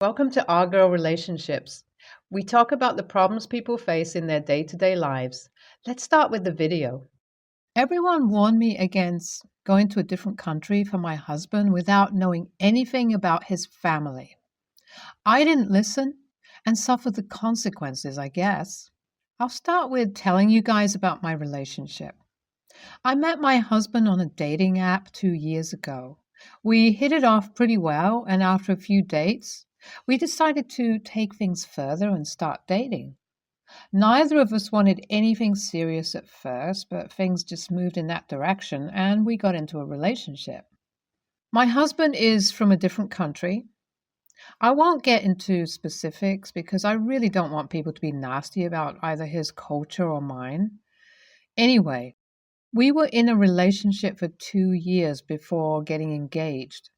Welcome to Our Girl Relationships. We talk about the problems people face in their day-to-day lives. Let's start with the video. Everyone warned me against going to a different country for my husband without knowing anything about his family. I didn't listen and suffered the consequences, I guess. I'll start with telling you guys about my relationship. I met my husband on a dating app 2 years ago. We hit it off pretty well, and after a few dates, we decided to take things further and start dating. Neither of us wanted anything serious at first, but things just moved in that direction and we got into a relationship. My husband is from a different country. I won't get into specifics because I really don't want people to be nasty about either his culture or mine. Anyway, we were in a relationship for 2 years before getting engaged.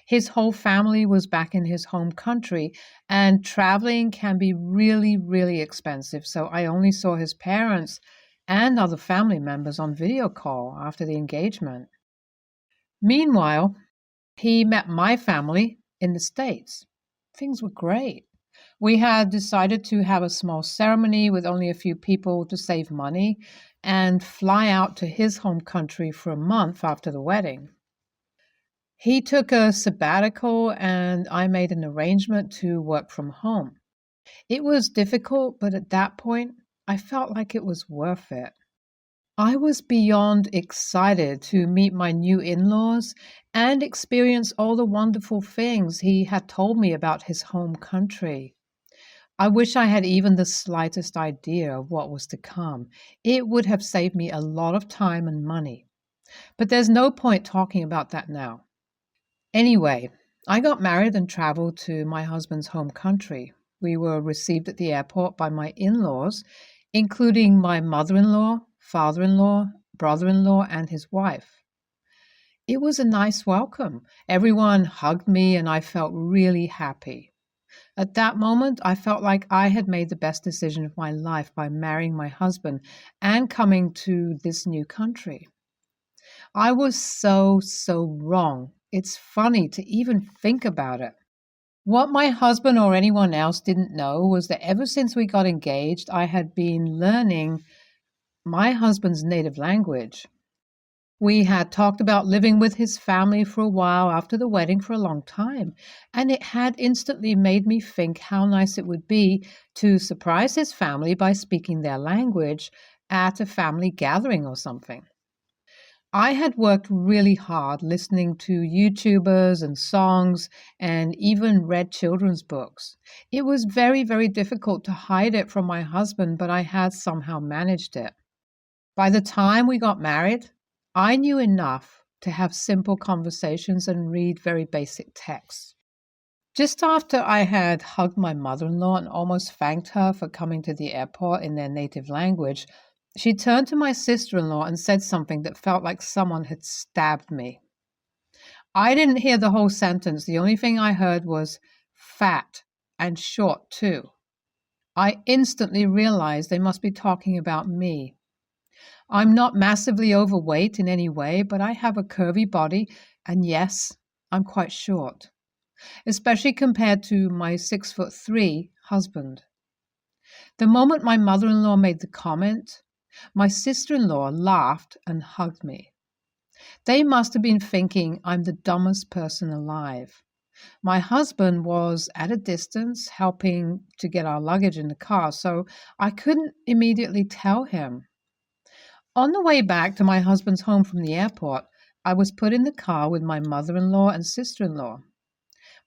His whole family was back in his home country, and traveling can be really, really expensive. So I only saw his parents and other family members on video call after the engagement. Meanwhile, he met my family in the States. Things were great. We had decided to have a small ceremony with only a few people to save money and fly out to his home country for a month after the wedding. He took a sabbatical and I made an arrangement to work from home. It was difficult, but at that point, I felt like it was worth it. I was beyond excited to meet my new in-laws and experience all the wonderful things he had told me about his home country. I wish I had even the slightest idea of what was to come. It would have saved me a lot of time and money. But there's no point talking about that now. Anyway, I got married and traveled to my husband's home country. We were received at the airport by my in-laws, including my mother-in-law, father-in-law, brother-in-law, and his wife. It was a nice welcome. Everyone hugged me and I felt really happy. At that moment, I felt like I had made the best decision of my life by marrying my husband and coming to this new country. I was so wrong. It's funny to even think about it. What my husband or anyone else didn't know was that ever since we got engaged, I had been learning my husband's native language. We had talked about living with his family for a while after the wedding for a long time, and it had instantly made me think how nice it would be to surprise his family by speaking their language at a family gathering or something. I had worked really hard listening to YouTubers and songs and even read children's books. It was very difficult to hide it from my husband, but I had somehow managed it. By the time we got married, I knew enough to have simple conversations and read very basic texts. Just after I had hugged my mother-in-law and almost thanked her for coming to the airport in their native language, she turned to my sister-in-law and said something that felt like someone had stabbed me. I didn't hear the whole sentence. The only thing I heard was fat and short too. I instantly realized they must be talking about me. I'm not massively overweight in any way, but I have a curvy body, and yes, I'm quite short, especially compared to my 6'3" husband. The moment my mother-in-law made the comment, my sister-in-law laughed and hugged me. They must have been thinking I'm the dumbest person alive. My husband was at a distance helping to get our luggage in the car, so I couldn't immediately tell him. On the way back to my husband's home from the airport, I was put in the car with my mother-in-law and sister-in-law.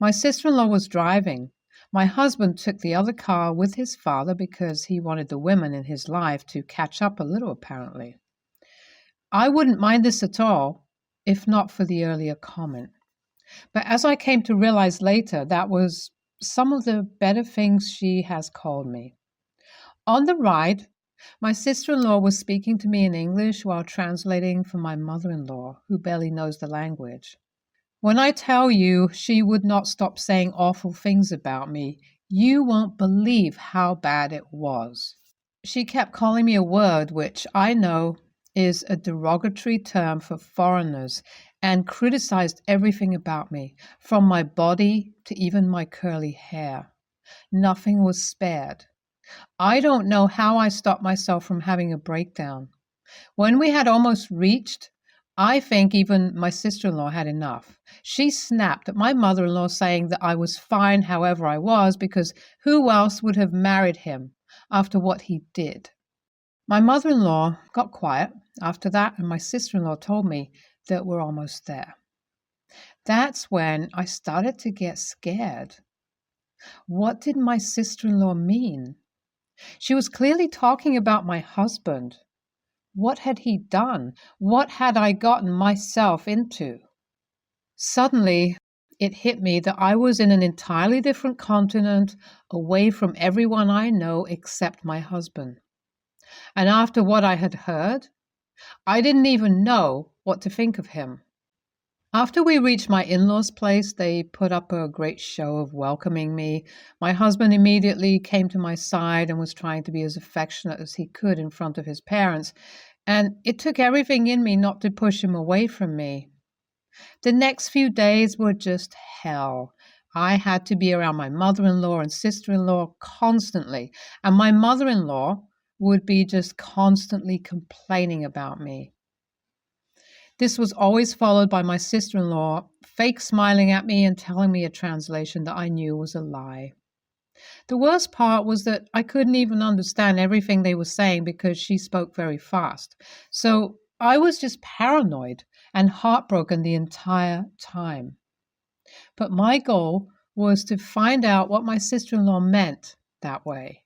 My sister-in-law was driving. My husband took the other car with his father because he wanted the women in his life to catch up a little, apparently. I wouldn't mind this at all, if not for the earlier comment. But as I came to realize later, that was some of the better things she has called me. On the ride, my sister-in-law was speaking to me in English while translating for my mother-in-law, who barely knows the language. When I tell you she would not stop saying awful things about me, you won't believe how bad it was. She kept calling me a word which I know is a derogatory term for foreigners, and criticized everything about me, from my body to even my curly hair. Nothing was spared. I don't know how I stopped myself from having a breakdown. When we had almost reached, I think even my sister-in-law had enough. She snapped at my mother-in-law, saying that I was fine however I was because who else would have married him after what he did? My mother-in-law got quiet after that, and my sister-in-law told me that we're almost there. That's when I started to get scared. What did my sister-in-law mean? She was clearly talking about my husband. What had he done? What had I gotten myself into? Suddenly, it hit me that I was in an entirely different continent, away from everyone I know except my husband. And after what I had heard, I didn't even know what to think of him. After we reached my in-laws' place, they put up a great show of welcoming me. My husband immediately came to my side and was trying to be as affectionate as he could in front of his parents, and it took everything in me not to push him away from me. The next few days were just hell. I had to be around my mother-in-law and sister-in-law constantly, and my mother-in-law would be just constantly complaining about me. This was always followed by my sister-in-law fake smiling at me and telling me a translation that I knew was a lie. The worst part was that I couldn't even understand everything they were saying because she spoke very fast. So I was just paranoid and heartbroken the entire time. But my goal was to find out what my sister-in-law meant that way.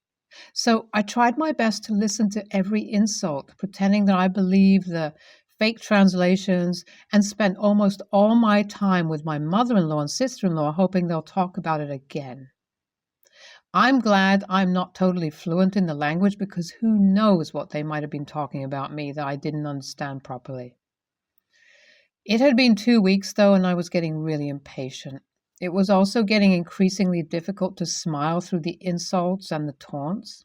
So I tried my best to listen to every insult, pretending that I believed the fake translations, and spent almost all my time with my mother-in-law and sister-in-law hoping they'll talk about it again. I'm glad I'm not totally fluent in the language because who knows what they might have been talking about me that I didn't understand properly. It had been 2 weeks though, and I was getting really impatient. It was also getting increasingly difficult to smile through the insults and the taunts.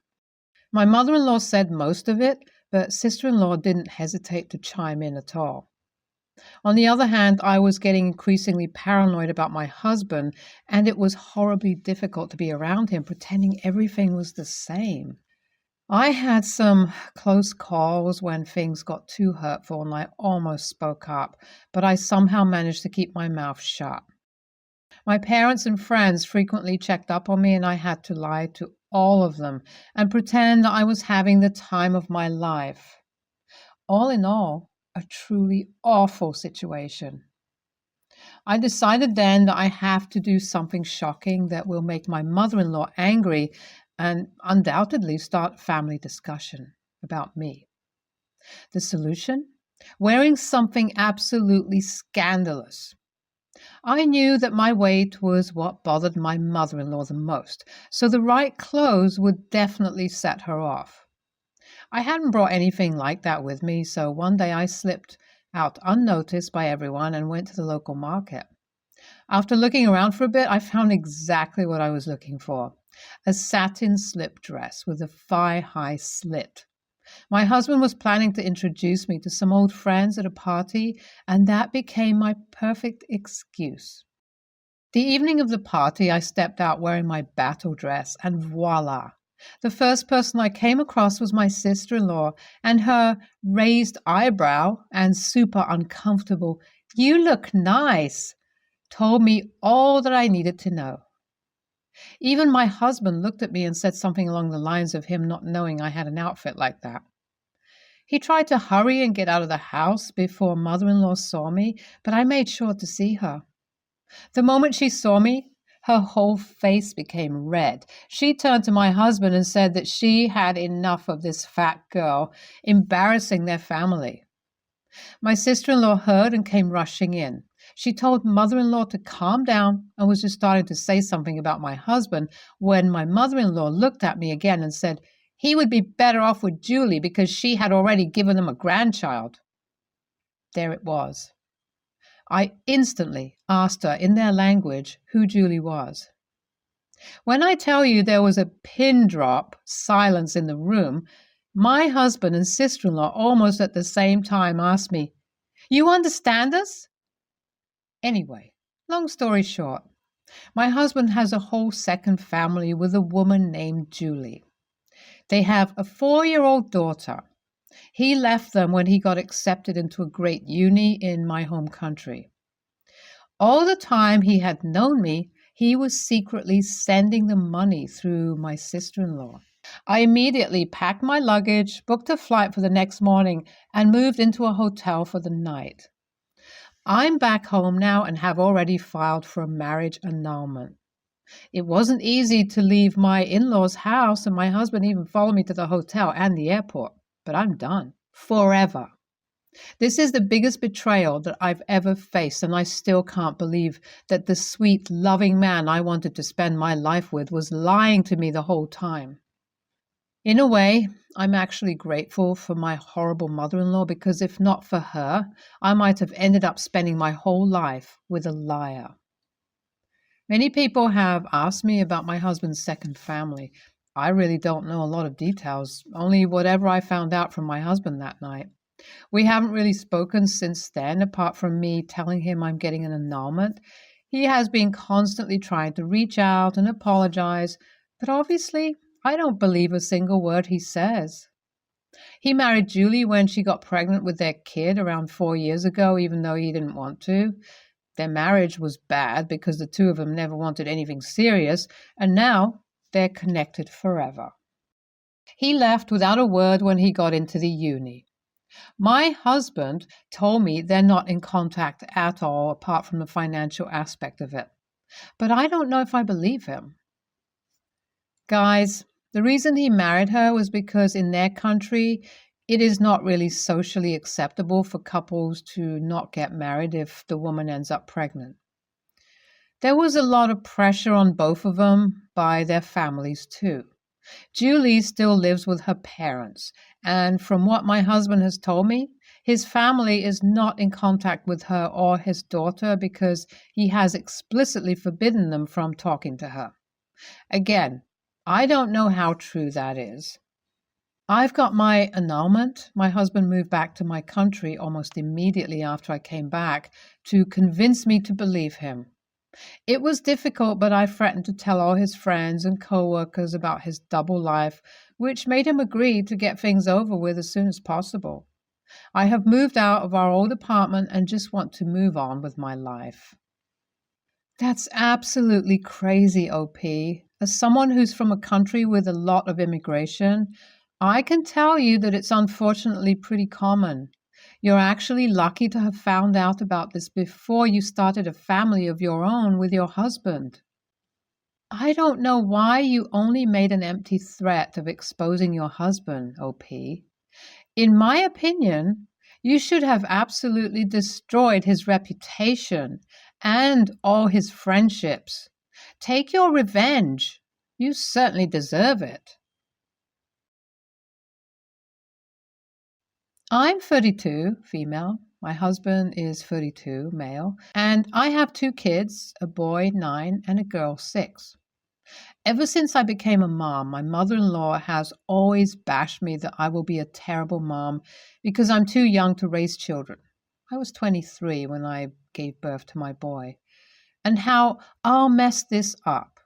My mother-in-law said most of it, but sister-in-law didn't hesitate to chime in at all. On the other hand, I was getting increasingly paranoid about my husband, and it was horribly difficult to be around him, pretending everything was the same. I had some close calls when things got too hurtful and I almost spoke up, but I somehow managed to keep my mouth shut. My parents and friends frequently checked up on me, and I had to lie to all of them and pretend that I was having the time of my life. All in all, a truly awful situation. I decided then that I have to do something shocking that will make my mother-in-law angry and undoubtedly start a family discussion about me. The solution? Wearing something absolutely scandalous. I knew that my weight was what bothered my mother-in-law the most, so the right clothes would definitely set her off. I hadn't brought anything like that with me, so one day I slipped out unnoticed by everyone and went to the local market. After looking around for a bit, I found exactly what I was looking for: a satin slip dress with a thigh-high slit. My husband was planning to introduce me to some old friends at a party, and that became my perfect excuse. The evening of the party, I stepped out wearing my battle dress, and voila! The first person I came across was my sister-in-law, and her raised eyebrow and super uncomfortable, "You look nice," told me all that I needed to know. Even my husband looked at me and said something along the lines of him not knowing I had an outfit like that. He tried to hurry and get out of the house before mother-in-law saw me, but I made sure to see her. The moment she saw me, her whole face became red. She turned to my husband and said that she had enough of this fat girl embarrassing their family. My sister-in-law heard and came rushing in. She told mother-in-law to calm down and was just starting to say something about my husband when my mother-in-law looked at me again and said he would be better off with Julie because she had already given him a grandchild. There it was. I instantly asked her in their language who Julie was. When I tell you there was a pin drop silence in the room, my husband and sister-in-law almost at the same time asked me, "You understand us?" Anyway, long story short, my husband has a whole second family with a woman named Julie. They have a 4-year-old daughter. He left them when he got accepted into a great uni in my home country. All the time he had known me, he was secretly sending them money through my sister-in-law. I immediately packed my luggage, booked a flight for the next morning, and moved into a hotel for the night. I'm back home now and have already filed for a marriage annulment. It wasn't easy to leave my in-laws' house, and my husband even followed me to the hotel and the airport. But I'm done. Forever. This is the biggest betrayal that I've ever faced, and I still can't believe that the sweet, loving man I wanted to spend my life with was lying to me the whole time. In a way, I'm actually grateful for my horrible mother-in-law, because if not for her, I might have ended up spending my whole life with a liar. Many people have asked me about my husband's second family. I really don't know a lot of details, only whatever I found out from my husband that night. We haven't really spoken since then, apart from me telling him I'm getting an annulment. He has been constantly trying to reach out and apologize, but obviously I don't believe a single word he says. He married Julie when she got pregnant with their kid around 4 years ago, even though he didn't want to. Their marriage was bad because the two of them never wanted anything serious, and now they're connected forever. He left without a word when he got into the uni. My husband told me they're not in contact at all, apart from the financial aspect of it. But I don't know if I believe him. Guys, the reason he married her was because in their country, it is not really socially acceptable for couples to not get married if the woman ends up pregnant. There was a lot of pressure on both of them by their families too. Julie still lives with her parents, and from what my husband has told me, his family is not in contact with her or his daughter because he has explicitly forbidden them from talking to her. Again, I don't know how true that is. I've got my annulment. My husband moved back to my country almost immediately after I came back to convince me to believe him. It was difficult, but I threatened to tell all his friends and co-workers about his double life, which made him agree to get things over with as soon as possible. I have moved out of our old apartment and just want to move on with my life. That's absolutely crazy, OP. As someone who's from a country with a lot of immigration, I can tell you that it's unfortunately pretty common. You're actually lucky to have found out about this before you started a family of your own with your husband. I don't know why you only made an empty threat of exposing your husband, OP. In my opinion, you should have absolutely destroyed his reputation and all his friendships. Take your revenge. You certainly deserve it. I'm 32, female. My husband is 32, male. And I have 2 kids, a boy 9 and a girl 6. Ever since I became a mom, my mother-in-law has always bashed me that I will be a terrible mom because I'm too young to raise children. I was 23 when I gave birth to my boy. And how I'll mess this up.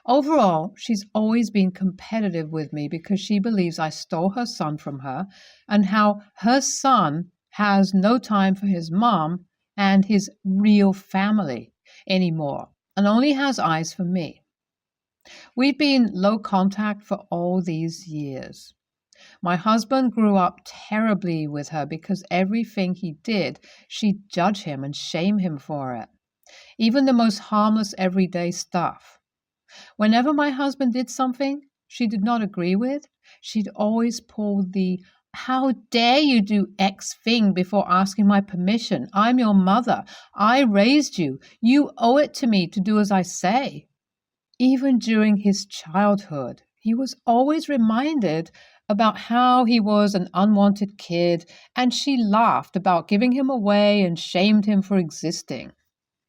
Overall, she's always been competitive with me because she believes I stole her son from her, and how her son has no time for his mom and his real family anymore, and only has eyes for me. We've been low contact for all these years. My husband grew up terribly with her because everything he did, she'd judge him and shame him for it. Even the most harmless everyday stuff. Whenever my husband did something she did not agree with, she'd always pull the "How dare you do X thing before asking my permission? I'm your mother. I raised you. You owe it to me to do as I say." Even during his childhood, he was always reminded about how he was an unwanted kid, and she laughed about giving him away and shamed him for existing.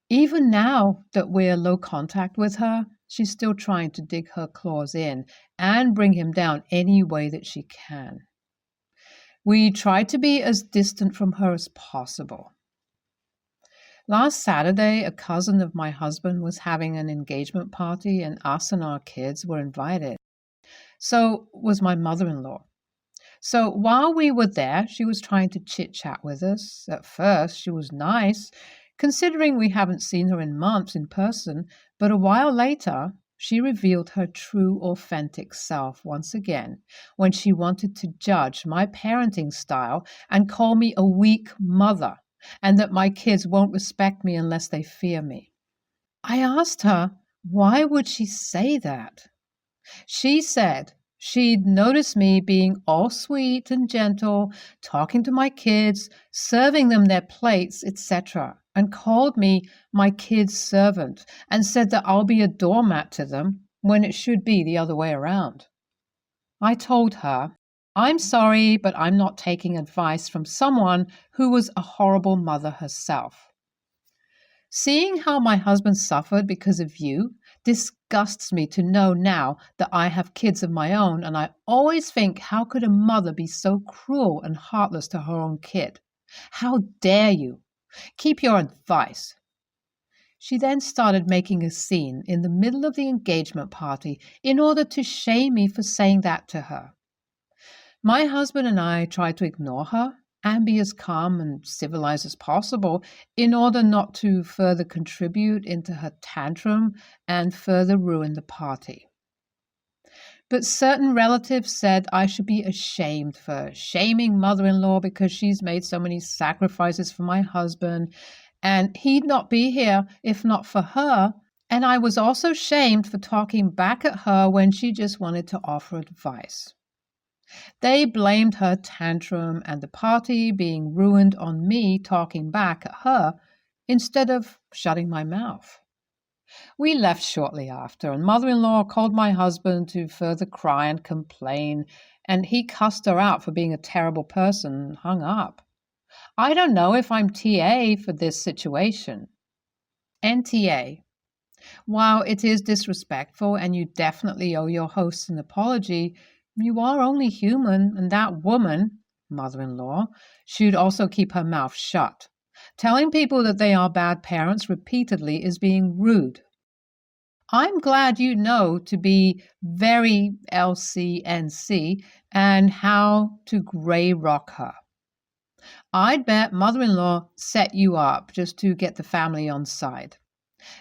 Even now that we're low contact with her, she's still trying to dig her claws in and bring him down any way that she can. We try to be as distant from her as possible. Last Saturday, a cousin of my husband was having an engagement party, and us and our kids were invited. So was my mother in law. So while we were there, she was trying to chit chat with us. At first, she was nice, considering we haven't seen her in months in person, but a while later, she revealed her true, authentic self once again when she wanted to judge my parenting style and call me a weak mother, and that my kids won't respect me unless they fear me. I asked her, why would she say that? She said she'd noticed me being all sweet and gentle, talking to my kids, serving them their plates, etc., and called me my kids' servant and said that I'll be a doormat to them when it should be the other way around. I told her, I'm sorry, but I'm not taking advice from someone who was a horrible mother herself. Seeing how my husband suffered because of you disgusts me to know now that I have kids of my own, and I always think, how could a mother be so cruel and heartless to her own kid? How dare you? Keep your advice. She then started making a scene in the middle of the engagement party in order to shame me for saying that to her. My husband and I tried to ignore her and be as calm and civilized as possible in order not to further contribute into her tantrum and further ruin the party. But certain relatives said I should be ashamed for shaming mother-in-law because she's made so many sacrifices for my husband, and he'd not be here if not for her. And I was also shamed for talking back at her when she just wanted to offer advice. They blamed her tantrum and the party being ruined on me talking back at her instead of shutting my mouth. We left shortly after, and mother-in-law called my husband to further cry and complain, and he cussed her out for being a terrible person and hung up. I don't know if I'm TA for this situation. NTA. While it is disrespectful and you definitely owe your hosts an apology, you are only human, and that woman, mother-in-law, should also keep her mouth shut. Telling people that they are bad parents repeatedly is being rude. I'm glad you know to be very LCNC and how to grey rock her. I'd bet mother-in-law set you up just to get the family on side.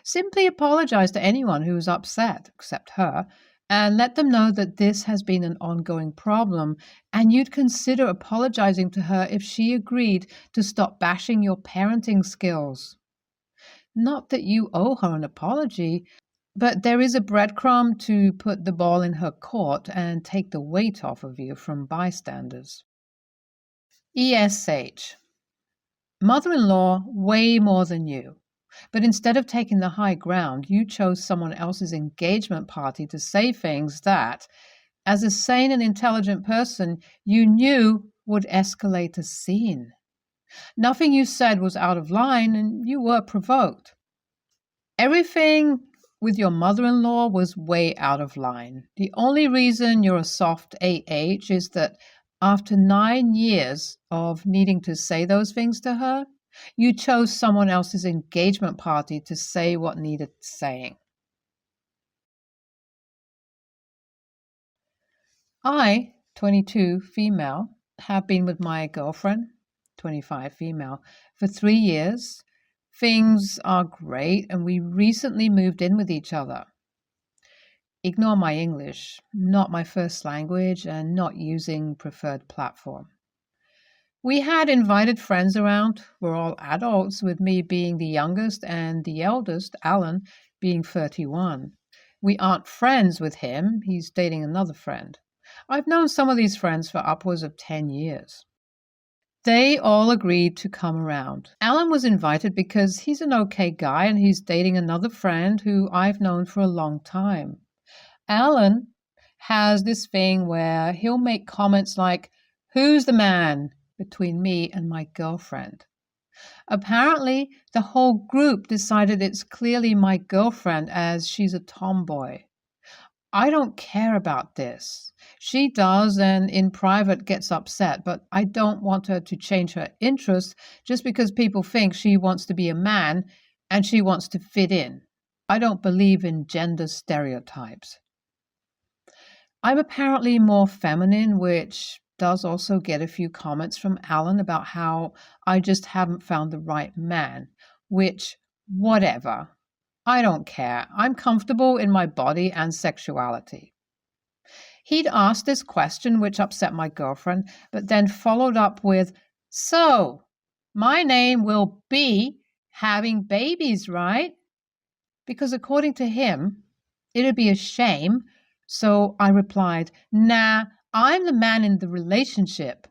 Simply apologize to anyone who is upset, except her, and let them know that this has been an ongoing problem, and you'd consider apologizing to her if she agreed to stop bashing your parenting skills. Not that you owe her an apology, but there is a breadcrumb to put the ball in her court and take the weight off of you from bystanders. ESH. Mother-in-law way more than you. But instead of taking the high ground, you chose someone else's engagement party to say things that, as a sane and intelligent person, you knew would escalate a scene. Nothing you said was out of line, and you were provoked. Everything with your mother-in-law was way out of line. The only reason you're a soft AH is that after 9 years of needing to say those things to her, you chose someone else's engagement party to say what needed saying. I, 22, female, have been with my girlfriend, 25, female, for 3 years. Things are great, and we recently moved in with each other. Ignore my English, not my first language, and not using preferred platform. We had invited friends around. We're all adults, with me being the youngest and the eldest, Alan, being 31. We aren't friends with him. He's dating another friend. I've known some of these friends for upwards of 10 years. They all agreed to come around. Alan was invited because he's an okay guy and he's dating another friend who I've known for a long time. Alan has this thing where he'll make comments like, "Who's the man?" between me and my girlfriend. Apparently, the whole group decided it's clearly my girlfriend as she's a tomboy. I don't care about this. She does and in private gets upset, but I don't want her to change her interests just because people think she wants to be a man and she wants to fit in. I don't believe in gender stereotypes. I'm apparently more feminine, which does also get a few comments from Alan about how I just haven't found the right man, which, whatever. I don't care. I'm comfortable in my body and sexuality. He'd asked this question, which upset my girlfriend, but then followed up with, "So, my name will be having babies, right?" Because according to him, it'd be a shame. So I replied, "Nah, I'm the man in the relationship."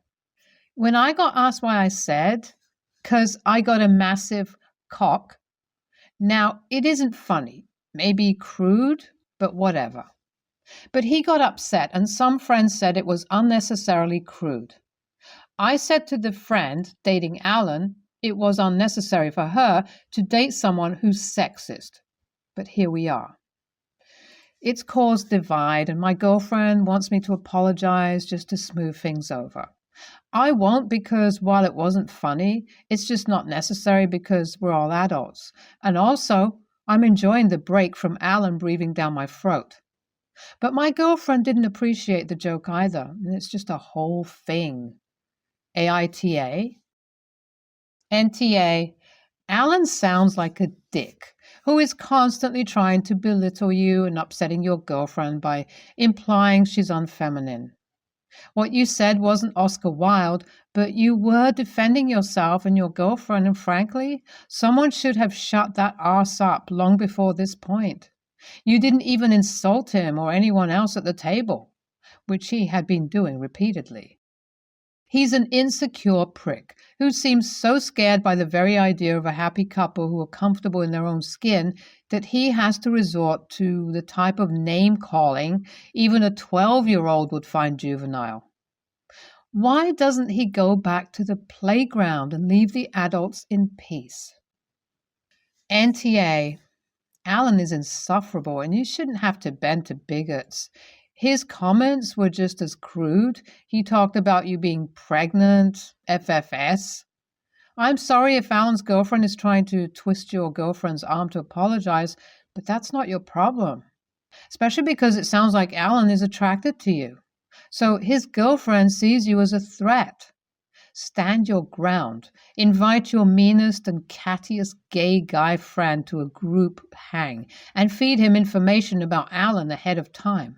When I got asked why I said, "'Cause I got a massive cock." Now, it isn't funny, maybe crude, but whatever. But he got upset, and some friends said it was unnecessarily crude. I said to the friend dating Alan, it was unnecessary for her to date someone who's sexist. But here we are. It's caused divide, and my girlfriend wants me to apologize just to smooth things over. I won't because while it wasn't funny, it's just not necessary because we're all adults. And also, I'm enjoying the break from Alan breathing down my throat. But my girlfriend didn't appreciate the joke either, and it's just a whole thing. AITA? NTA. Alan sounds like a dick who is constantly trying to belittle you and upsetting your girlfriend by implying she's unfeminine. What you said wasn't Oscar Wilde, but you were defending yourself and your girlfriend, and frankly, someone should have shut that arse up long before this point. You didn't even insult him or anyone else at the table, which he had been doing repeatedly. He's an insecure prick who seems so scared by the very idea of a happy couple who are comfortable in their own skin that he has to resort to the type of name-calling even a 12-year-old would find juvenile. Why doesn't he go back to the playground and leave the adults in peace? NTA. Alan is insufferable, and you shouldn't have to bend to bigots. His comments were just as crude. He talked about you being pregnant, FFS. I'm sorry if Alan's girlfriend is trying to twist your girlfriend's arm to apologize, but that's not your problem. Especially because it sounds like Alan is attracted to you. So his girlfriend sees you as a threat. Stand your ground. Invite your meanest and cattiest gay guy friend to a group hang and feed him information about Alan ahead of time.